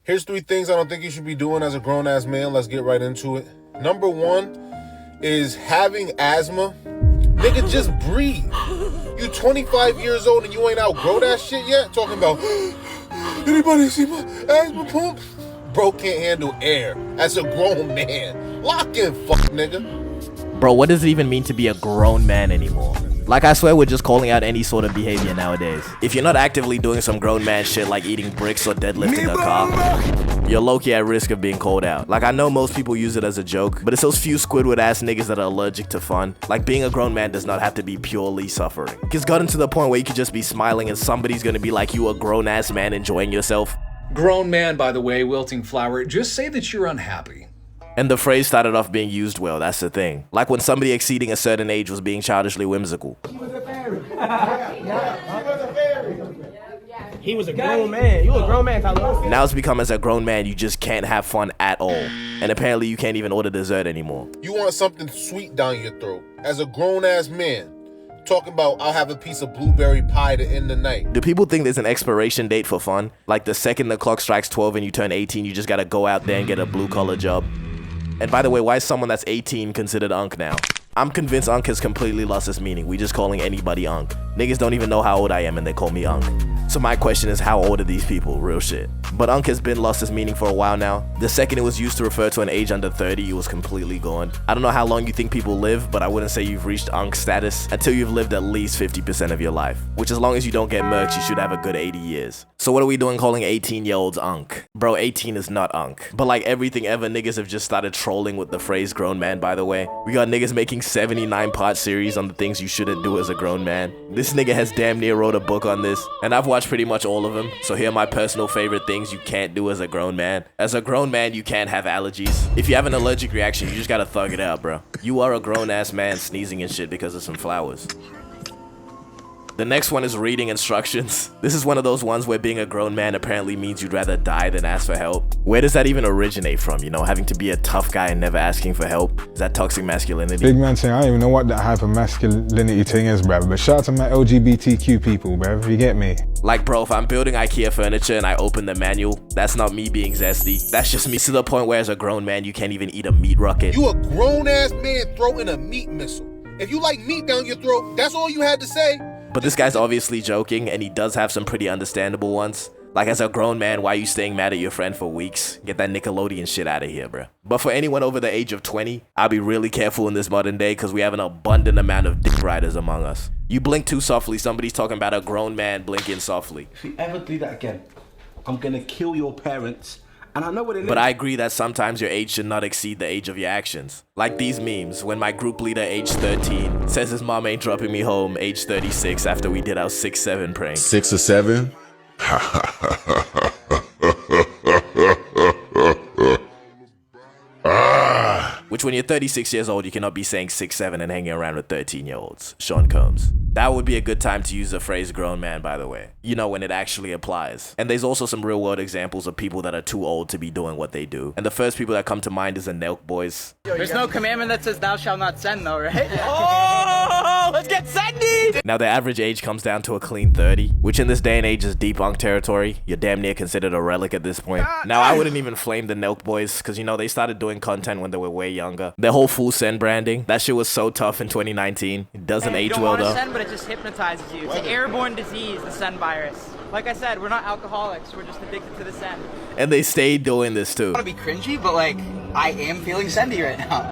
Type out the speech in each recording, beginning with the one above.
Here's 3 things I don't think you should be doing as a grown-ass man. Let's get right into it. Number 1 is having asthma. Nigga, just breathe. You 25 years old and you ain't outgrow that shit yet? Talking about, anybody see my asthma pump? Bro can't handle air. As a grown man. Lock in, fuck nigga. Bro, what does it even mean to be a grown man anymore? Like, I swear we're just calling out any sort of behavior nowadays. If you're not actively doing some grown man shit like eating bricks or deadlifting a car, you're low-key at risk of being called out. Like, I know most people use it as a joke, but it's those few Squidward ass niggas that are allergic to fun. Like, being a grown man does not have to be purely suffering. It's gotten to the point where you could just be smiling and somebody's gonna be like, you a grown ass man enjoying yourself. Grown man, by the way, wilting flower, just say that you're unhappy. And the phrase started off being used well, that's the thing. Like when somebody exceeding a certain age was being childishly whimsical. He was a fairy. He was a grown man. You a grown man, Tyler. Now it's become as a grown man, you just can't have fun at all. And apparently you can't even order dessert anymore. You want something sweet down your throat. As a grown-ass man, talking about, I'll have a piece of blueberry pie to end the night. Do people think there's an expiration date for fun? Like the second the clock strikes 12 and you turn 18, you just gotta go out there and get a blue-collar job? And by the way, why is someone that's 18 considered unk now? I'm convinced unk has completely lost its meaning. We just calling anybody unk. Niggas don't even know how old I am and they call me unk. So my question is, how old are these people? Real shit. But unk has been lost its meaning for a while now. The second it was used to refer to an age under 30, it was completely gone. I don't know how long you think people live, but I wouldn't say you've reached unk status until you've lived at least 50% of your life. Which, as long as you don't get murked, you should have a good 80 years. So what are we doing calling 18-year-olds unk? Bro, 18 is not unk. But like everything ever, niggas have just started trolling with the phrase grown man, by the way. We got niggas making 79-part series on the things you shouldn't do as a grown man. This nigga has damn near wrote a book on this, and I've watched pretty much all of them. So here are my personal favorite things you can't do as a grown man. As a grown man, you can't have allergies. If you have an allergic reaction, you just gotta thug it out, bro. You are a grown-ass man sneezing and shit because of some flowers. The next one is reading instructions. This is one of those ones where being a grown man apparently means you'd rather die than ask for help. Where does that even originate from? You know, having to be a tough guy and never asking for help? Is that toxic masculinity? Big man thing, I don't even know what that hyper masculinity thing is, bruv. But shout out to my LGBTQ people, bruv. You get me? Like, bro, if I'm building IKEA furniture and I open the manual, that's not me being zesty. That's just me to the point where as a grown man, you can't even eat a meat rocket. You a grown-ass man throwing a meat missile. If you like meat down your throat, that's all you had to say? But this guy's obviously joking, and he does have some pretty understandable ones. Like, as a grown man, why are you staying mad at your friend for weeks? Get that Nickelodeon shit out of here, bro. But for anyone over the age of 20, I'll be really careful in this modern day because we have an abundant amount of dick riders among us. You blink too softly, somebody's talking about a grown man blinking softly. If you ever do that again, I'm gonna kill your parents. And I know what it is. But I agree that sometimes your age should not exceed the age of your actions. Like these memes, when my group leader, age 13, says his mom ain't dropping me home, age 36, after we did our 6-7 prank. 6 or 7? Which when you're 36 years old, you cannot be saying 6-7 and hanging around with 13-year-olds. Sean Combs. That would be a good time to use the phrase grown man, by the way. You know, when it actually applies. And there's also some real world examples of people that are too old to be doing what they do. And the first people that come to mind is the Nek Boys. There's no commandment that says thou shalt not send though, right? Oh, let's get sendy! Now their average age comes down to a clean 30, which in this day and age is deep unk territory. You're damn near considered a relic at this point. Now I wouldn't even flame the Nek Boys, because you know, they started doing content when they were way younger. Their whole full send branding, that shit was so tough in 2019. It doesn't age well though. Send, but it just hypnotizes you. It's an airborne disease, the send virus. Like I said, we're not alcoholics, we're just addicted to the send. And they stayed doing this too. I want to be cringy, but like, I am feeling sendy right now.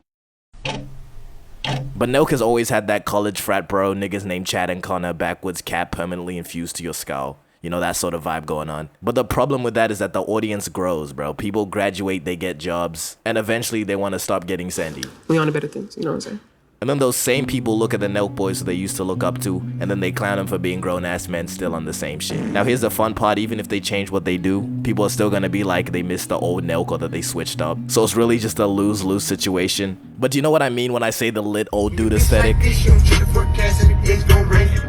But Nelk has always had that college frat bro, niggas named Chad and Connor, backwards cap permanently infused to your skull. You know, that sort of vibe going on. But the problem with that is that the audience grows, bro. People graduate, they get jobs, and eventually they want to stop getting sendy. We on to better things, you know what I'm saying? And then those same people look at the Nek Boys who they used to look up to, and then they clown them for being grown-ass men still on the same shit. Now here's the fun part, even if they change what they do, people are still gonna be like they missed the old Nelk or that they switched up. So it's really just a lose-lose situation. But do you know what I mean when I say the lit old dude aesthetic?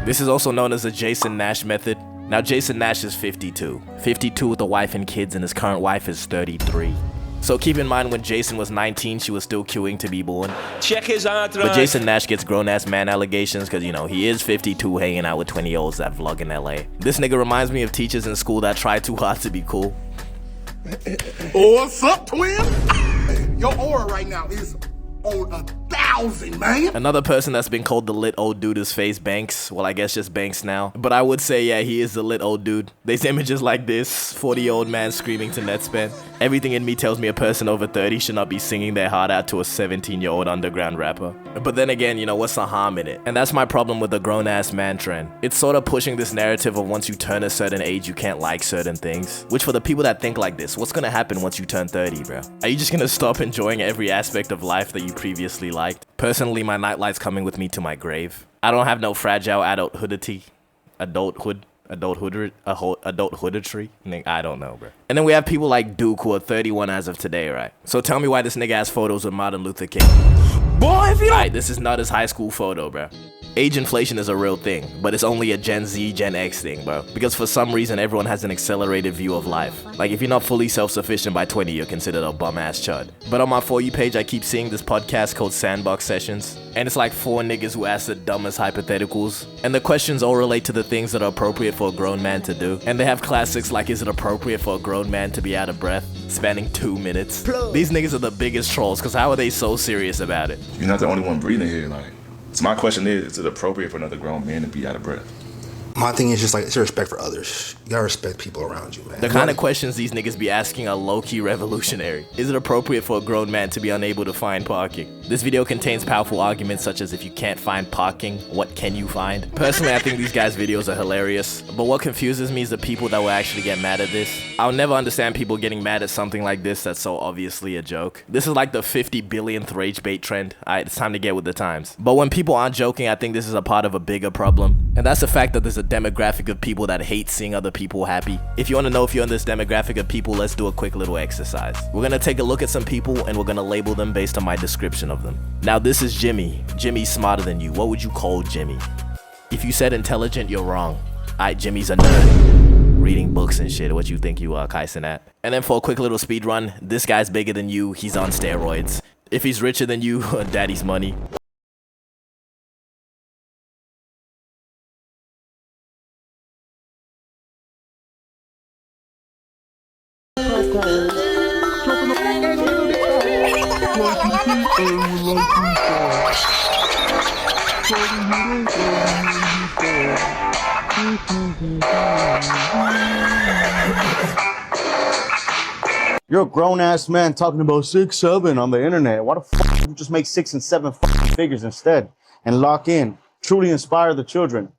This is also known as the Jason Nash method. Now Jason Nash is 52. 52 with a wife and kids, and his current wife is 33. So keep in mind when Jason was 19, she was still queuing to be born. Check his entourage. But Jason Nash gets grown-ass man allegations because, you know, he is 52 hanging out with 20-year-olds that vlog in LA. This nigga reminds me of teachers in school that try too hard to be cool. What's up, twin? Your aura right now is on 1,000, man. Another person that's been called the lit old dude is Face Banks. Well, I guess just Banks now. But I would say, yeah, he is the lit old dude. There's images like this, 40-year-old man screaming to Netspan. Everything in me tells me a person over 30 should not be singing their heart out to a 17-year-old underground rapper. But then again, you know, what's the harm in it? And that's my problem with the grown-ass man trend. It's sort of pushing this narrative of once you turn a certain age, you can't like certain things. Which for the people that think like this, what's gonna happen once you turn 30, bro? Are you just gonna stop enjoying every aspect of life that you previously liked? Personally, my nightlife's coming with me to my grave. I don't have no fragile adulthoodity. Adulthoodry? I don't know, bro. And then we have people like Duke who are 31 as of today, right? So tell me why this nigga has photos with Martin Luther King. Boy, if you don't... this is not his high school photo, bro. Age inflation is a real thing, but it's only a Gen Z, Gen X thing, bro. Because for some reason, everyone has an accelerated view of life. Like, if you're not fully self-sufficient by 20, you're considered a bum-ass chud. But on my For You page, I keep seeing this podcast called Sandbox Sessions. And it's like 4 niggas who ask the dumbest hypotheticals. And the questions all relate to the things that are appropriate for a grown man to do. And they have classics like, is it appropriate for a grown man to be out of breath, spanning 2 minutes? These niggas are the biggest trolls, because how are they so serious about it? You're not the only one breathing here, like. So my question is it appropriate for another grown man to be out of breath? My thing is just like, it's respect for others. You gotta respect people around you, man. The kind of questions these niggas be asking are low-key revolutionary. Is it appropriate for a grown man to be unable to find parking? This video contains powerful arguments such as, if you can't find parking, what can you find? Personally, I think these guys' videos are hilarious, but what confuses me is the people that will actually get mad at this. I'll never understand people getting mad at something like this that's so obviously a joke. This is like the 50 billionth rage bait trend. Alright, it's time to get with the times. But when people aren't joking, I think this is a part of a bigger problem. And that's the fact that there's a demographic of people that hate seeing other people happy. If you want to know if you're in this demographic of people, let's do a quick little exercise. We're gonna take a look at some people and we're gonna label them based on my description of them. Now this is Jimmy. Jimmy's smarter than you. What would you call Jimmy? If you said intelligent, you're wrong. Alright, Jimmy's a nerd. Reading books and shit. What you think you are, Kaisen at? And then for a quick little speed run, this guy's bigger than you. He's on steroids. If he's richer than you, daddy's money. You're a grown-ass man talking about 6, 7 on the internet. Why the fuck don't you just make 6 and 7 fucking figures instead and lock in? Truly inspire the children.